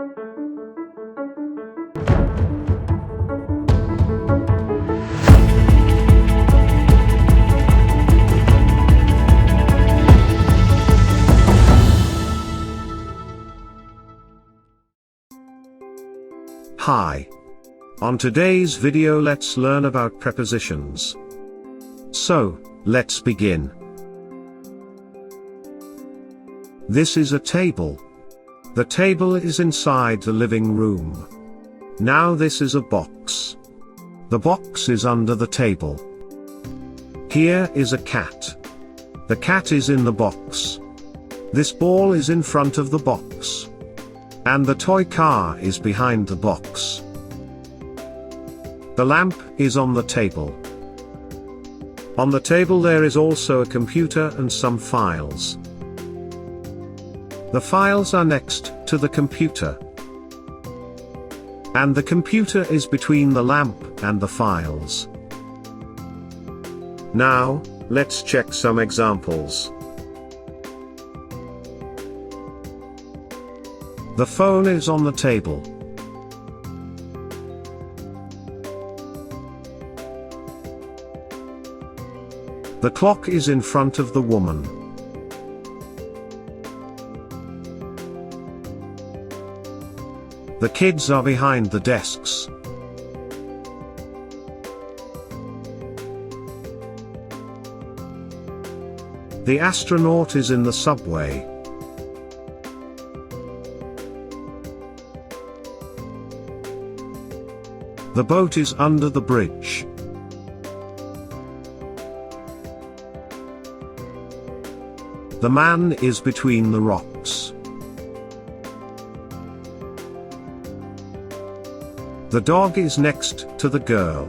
Hi. On today's video let's learn about prepositions. So, let's begin. This is a table. The table is inside the living room. Now this is a box. The box is under the table. Here is a cat. The cat is in the box. This ball is in front of the box. And the toy car is behind the box. The lamp is on the table. On the table there is also a computer and some files. The files are next to the computer. And the computer is between the lamp and the files. Now, let's check some examples. The phone is on the table. The clock is in front of the woman. The kids are behind the desks. The astronaut is in the subway. The boat is under the bridge. The man is between the rocks. The dog is next to the girl.